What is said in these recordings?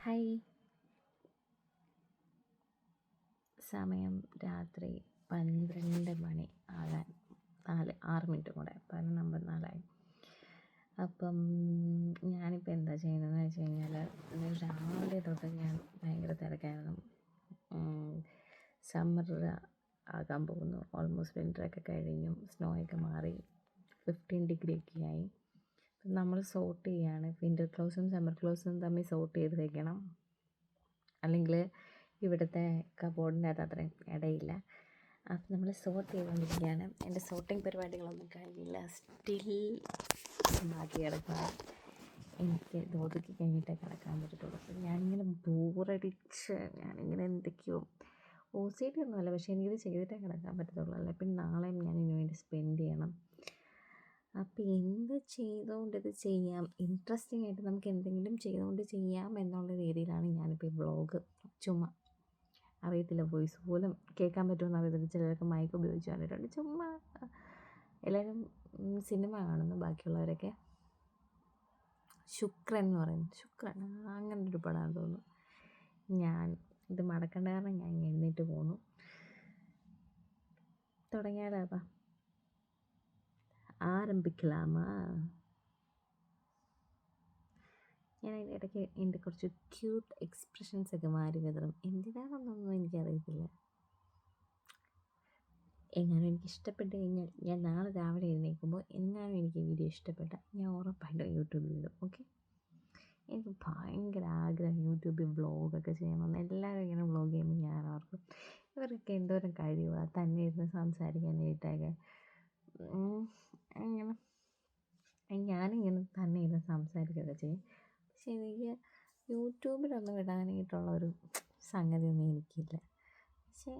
Hi. സമയം രാത്രി 12 മണി ആകാൻ 6 മിനിറ്റും കൂടെ 11:54. അപ്പം ഞാനിപ്പോൾ എന്താ ചെയ്യുന്നതെന്ന് വെച്ച് കഴിഞ്ഞാൽ രാവിലെ തൊട്ട് ഞാൻ ഭയങ്കര തിരക്കായിരുന്നു. സമ്മർ ആകാൻ പോകുന്നു. ഓൾമോസ്റ്റ് വിൻ്ററൊക്കെ കഴിഞ്ഞു, സ്നോയൊക്കെ മാറി, 15 ഡിഗ്രി ഒക്കെ ആയി. നമ്മൾ സോർട്ട് ചെയ്യുകയാണ്. വിൻ്റർ ക്ലോത്ത്സും സമ്മർ ക്ലോത്ത്സും തമ്മിൽ സോർട്ട് ചെയ്ത് വയ്ക്കണം, അല്ലെങ്കിൽ ഇവിടുത്തെ കബോർഡിൻ്റെ അകത്ത് അത്രയും ഇടയില്ല. അപ്പം നമ്മൾ സോർട്ട് ചെയ്തുകൊണ്ടിരിക്കുകയാണ്. എൻ്റെ സോർട്ടിങ് പരിപാടികളൊന്നും കഴിഞ്ഞില്ല, സ്റ്റിൽ ബാക്കി കിടക്കുക. എനിക്ക് ഇത് ഒതുക്കി കഴിഞ്ഞിട്ടേ കിടക്കാൻ പറ്റത്തുള്ളൂ. അപ്പം ഞാനിങ്ങനെ ബോറടിച്ച് എന്തൊക്കെയോ OCD ഒന്നുമല്ല, പക്ഷേ എനിക്കിത് ചെയ്തിട്ടേ കിടക്കാൻ പറ്റത്തുള്ളൂ. അല്ല പിന്നെ നാളെയും ഞാൻ ഇതിനു വേണ്ടി സ്പെൻഡ് ചെയ്യണം. അപ്പോൾ എന്ത് ചെയ്തുകൊണ്ട് ഇത് ചെയ്യാം, ഇൻട്രസ്റ്റിംഗ് ആയിട്ട് നമുക്ക് എന്തെങ്കിലും ചെയ്തുകൊണ്ട് ചെയ്യാം എന്നുള്ള രീതിയിലാണ് ഞാനിപ്പോൾ ഈ വ്ളോഗ്. ചുമ്മാ അറിയത്തില്ല, വോയിസ് പോലും കേൾക്കാൻ പറ്റുമെന്ന് അറിയത്തില്ല. ചിലരൊക്കെ മൈക്ക് ഉപയോഗിച്ച് കണ്ടിട്ടുണ്ട്. ചുമ്മാ എല്ലാവരും സിനിമ കാണുന്നു, ബാക്കിയുള്ളവരൊക്കെ ശുക്രൻ എന്ന് പറയുന്നു. ശുക്രൻ അങ്ങനെ ഒരു പടമാണെന്ന് തോന്നുന്നു. ഞാൻ ഇത് മടക്കേണ്ട കാരണം ഞാൻ എഴുന്നേറ്റ് പോന്നു. തുടങ്ങിയാലാ ആരംഭിക്കലാമാ. ഞാൻ അതിൻ്റെ ഇടയ്ക്ക് എൻ്റെ കുറച്ച് ക്യൂട്ട് എക്സ്പ്രഷൻസൊക്കെ മാറി വിതറും. എന്തിനാണെന്നൊന്നും എനിക്കറിയത്തില്ല. എങ്ങാനും എനിക്ക് ഇഷ്ടപ്പെട്ട് കഴിഞ്ഞാൽ ഞാൻ നാളെ രാവിലെ എഴുന്നേൽക്കുമ്പോൾ എങ്ങാനും എനിക്ക് വീഡിയോ ഇഷ്ടപ്പെട്ട ഞാൻ ഉറപ്പായിട്ടും യൂട്യൂബിൽ ഇടും. ഓക്കെ, എനിക്ക് ഭയങ്കര ആഗ്രഹം യൂട്യൂബിൽ വ്ളോഗൊക്കെ ചെയ്യണമെന്ന്. എല്ലാവരും ഇങ്ങനെ വ്ളോഗ് ചെയ്യുമ്പോൾ ഞാൻ ഓർക്കും, ഇവരൊക്കെ എന്തോരം കഴിയുക തന്നെ ഇരുന്ന് സംസാരിക്കാനായിട്ടൊക്കെ. അങ്ങനെ ഞാനിങ്ങനെ തന്നെ ഇരുന്ന് സംസാരിക്കുകയൊക്കെ ചെയ്യും. പക്ഷെ എനിക്ക് യൂട്യൂബിലൊന്നും ഇടാനായിട്ടുള്ളൊരു സംഗതിയൊന്നും എനിക്കില്ല. പക്ഷേ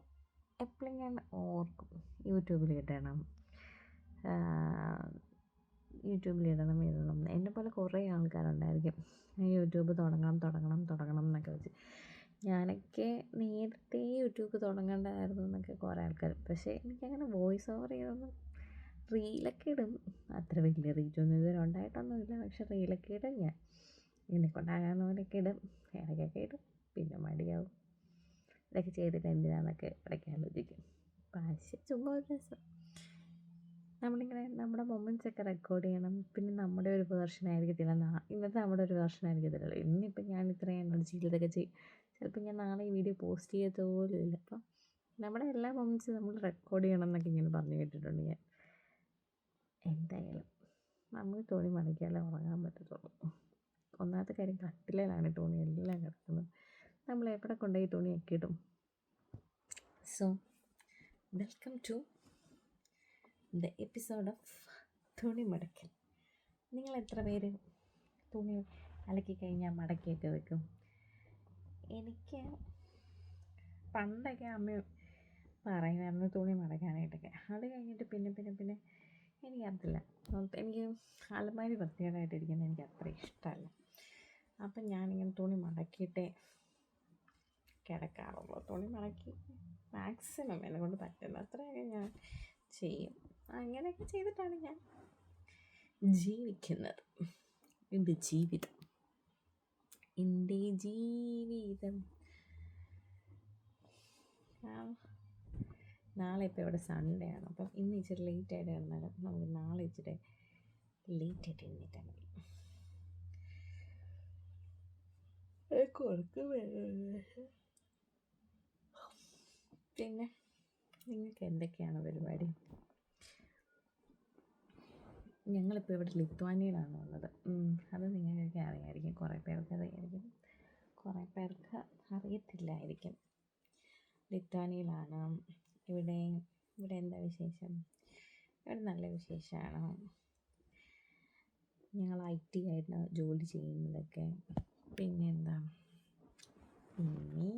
എപ്പോഴും ഞാൻ ഓർക്കും യൂട്യൂബിലിടണം എന്നെ പോലെ കുറേ ആൾക്കാരുണ്ടായിരിക്കും യൂട്യൂബ് തുടങ്ങണം എന്നൊക്കെ വെച്ച്. ഞാനൊക്കെ നേരത്തെ യൂട്യൂബ് തുടങ്ങേണ്ടതായിരുന്നു എന്നൊക്കെ കുറേ ആൾക്കാർ. പക്ഷേ എനിക്കങ്ങനെ വോയിസ് ഓവർ ചെയ്തൊന്നും, റീലൊക്കെ ഇടും. അത്ര വലിയ റീച്ചൊന്നും ഇതുവരെ ഉണ്ടായിട്ടൊന്നുമില്ല, പക്ഷെ റീലൊക്കെ ഇടും. ഞാൻ എന്നെക്കൊണ്ടാകാവുന്ന പോലെയൊക്കെ ഇടും, ഇടയ്ക്കൊക്കെ ഇടും, പിന്നെ മടിയാവും. ഇതൊക്കെ ചെയ്തിട്ട് എന്തിനാണെന്നൊക്കെ ഇടയ്ക്ക് ആലോചിക്കും. പക്ഷേ ചുമ്മാ ഒരു രസം. നമ്മളിങ്ങനെ നമ്മുടെ മൊമെൻറ്റ്സൊക്കെ റെക്കോർഡ് ചെയ്യണം. പിന്നെ നമ്മുടെ ഒരു വേർഷൻ ആയിരിക്കത്തില്ല, ഇന്നത്തെ നമ്മുടെ ഒരു വേർഷൻ ആയിരിക്കത്തില്ലല്ലോ. ഇന്നിപ്പോൾ ഞാൻ ഇത്രയും എനർജിയിൽ ഇതൊക്കെ ചെയ്യും. ചിലപ്പോൾ ഞാൻ നാളെ ഈ വീഡിയോ പോസ്റ്റ് ചെയ്യത്ത പോലും ഇല്ല. അപ്പം നമ്മുടെ എല്ലാ മൊമെൻറ്റ്സും നമ്മൾ റെക്കോർഡ് ചെയ്യണം എന്നൊക്കെ ഇങ്ങനെ പറഞ്ഞു കേട്ടിട്ടുണ്ട് ഞാൻ. എന്തായാലും നമ്മൾ തുണി മടക്കിയാലേ ഉറങ്ങാൻ പറ്റത്തുള്ളൂ. ഒന്നാമത്തെ കാര്യം, കട്ടിലാണ് തുണി എല്ലാം കിടക്കുന്നത്. നമ്മൾ എവിടെ കൊണ്ടുപോയി തുണിയൊക്കെ ഇടും. So welcome to the episode of തുണി മടക്കൽ. നിങ്ങൾ എത്ര പേര് തുണി അലക്കി കഴിഞ്ഞാൽ മടക്കിയൊക്കെ വെക്കും? എനിക്ക് പണ്ടൊക്കെ അമ്മ പറയുമായിരുന്നു തുണി മടക്കാനായിട്ടൊക്കെ. അത് കഴിഞ്ഞിട്ട് പിന്നെ എനിക്കറിയില്ല, എനിക്ക് അലമാരി വൃത്തികേടായിട്ടിരിക്കുന്നത് എനിക്ക് അത്ര ഇഷ്ടമല്ല. അപ്പം ഞാനിങ്ങനെ തുണി മടക്കിയിട്ടേ കിടക്കാറുള്ളൂ. തുണി മടക്കി മാക്സിമം എന്നെ കൊണ്ട് പറ്റുന്നത് അത്രയൊക്കെ ഞാൻ ചെയ്യും. അങ്ങനെയൊക്കെ ചെയ്തിട്ടാണ് ഞാൻ ജീവിക്കുന്നത്. എൻ്റെ ജീവിതം നാളെ ഇപ്പോൾ ഇവിടെ സൺഡേ ആണ്. അപ്പം ഇന്ന് ഇച്ചിരി ലേറ്റായിട്ട് കിടന്നാലും നമുക്ക് നാളെ ഇച്ചിരി ലേറ്റായിട്ട് എഴുന്നേറ്റാൽ മതി. പിന്നെ നിങ്ങൾക്ക് എന്തൊക്കെയാണ് പരിപാടി? ഞങ്ങളിപ്പോൾ ഇവിടെ ലിത്വാനിയയിലാണ് ഉള്ളത്. അത് നിങ്ങൾക്കൊക്കെ അറിയാമായിരിക്കും, കുറേ പേർക്ക് അറിയായിരിക്കും, കുറേ പേർക്ക് അറിയത്തില്ലായിരിക്കും. ലിത്വാനിയയിലാണ്. ഇവിടെ എന്താ വിശേഷം? ഇവിടെ നല്ല വിശേഷമാണ്. ഞങ്ങൾ IT ആയിട്ട് ജോലി ചെയ്യുന്നതൊക്കെ. പിന്നെന്താ, ഇനി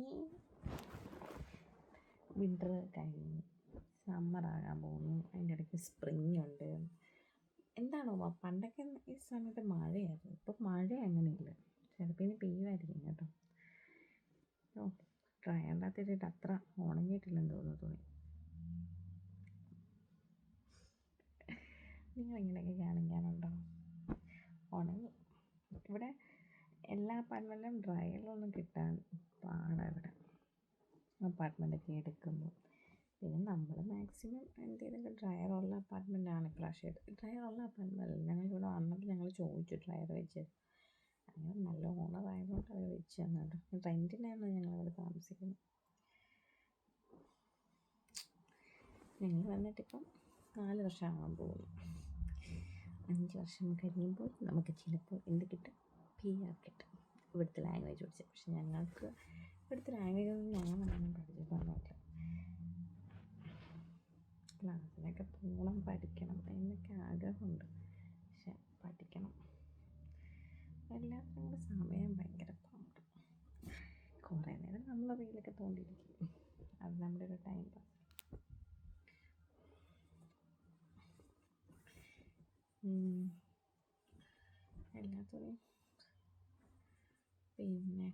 വിൻ്റർ കഴിഞ്ഞ് സമ്മറാകാൻ പോകുന്നു. അതിൻ്റെ ഇടയ്ക്ക് സ്പ്രിങ് ഉണ്ട്. എന്താണോ പണ്ടൊക്കെ ഈ സമയത്ത് മഴയായിരുന്നു. ഇപ്പം മഴ അങ്ങനെയില്ല. ചിലപ്പോൾ ഇനി പെയ്യുമായിരിക്കും കേട്ടോ. ഡ്രയറിനകത്തിട്ടിട്ട് അത്ര ഉണങ്ങിയിട്ടില്ലെന്ന് തോന്നുന്നു തുണി. നിങ്ങളിങ്ങനെയൊക്കെ കാണിക്കാനുണ്ടോ? ഉണങ്ങി. ഇവിടെ എല്ലാ അപ്പാർട്ട്മെൻറ്റിലും ഡ്രയറൊന്നും കിട്ടാൻ പാടാണ് ഇവിടെ അപ്പാർട്ട്മെൻറ്റൊക്കെ എടുക്കുമ്പോൾ. പിന്നെ നമ്മൾ മാക്സിമം എന്തെങ്കിലുമൊക്കെ ഡ്രയറുള്ള അപ്പാർട്ട്മെൻറ്റാണ് ഇപ്രാവശ്യം ഡ്രയറുള്ള അപ്പാർട്ട്മെൻറ്റല്ല, ഞങ്ങളിവിടെ വന്നപ്പോൾ ഞങ്ങൾ ചോദിച്ചു ഡ്രയർ വെച്ച്, അങ്ങനെ നല്ല ഓണറായതുകൊണ്ട് അവർ വെച്ച് തന്നത്. റെൻറ്റിനാണ് ഞങ്ങളിവിടെ താമസിക്കുന്നത്. ഞങ്ങൾ വന്നിട്ടിപ്പം 4 വർഷമാകാൻ പോകുന്നു. 5 വർഷം കഴിയുമ്പോൾ നമുക്ക് ചിലപ്പോൾ എന്ത് കിട്ടും, PR കിട്ടും, ഇവിടുത്തെ ലാംഗ്വേജ് പഠിച്ചത്. പക്ഷെ ഞങ്ങൾക്ക് ഇവിടുത്തെ ലാംഗ്വേജൊന്നും ഞങ്ങളങ്ങനെ പഠിച്ചിട്ടൊന്നുമില്ല. ക്ലാസ്സിനൊക്കെ പോകണം, പഠിക്കണം എന്നൊക്കെ ആഗ്രഹമുണ്ട്, പക്ഷെ പഠിക്കണം. എല്ലാത്തിനും കൂടെ സമയം ഭയങ്കര പാട്. കുറേ നേരം നമ്മൾ റീലൊക്കെ തോണ്ടിയിരിക്കും, അത് നമ്മുടെ ഒരു ടൈം പാസ്. എല്ലാത്തിനും പിന്നെ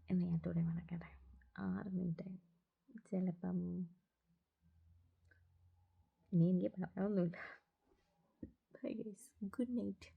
നെയ്യാറ്റൂടെ മണക്കട്ടെ 6 മിനിറ്റായി. ചിലപ്പം ഇനി എനിക്ക് പറയാനൊന്നുമില്ല. Bye guys, good night.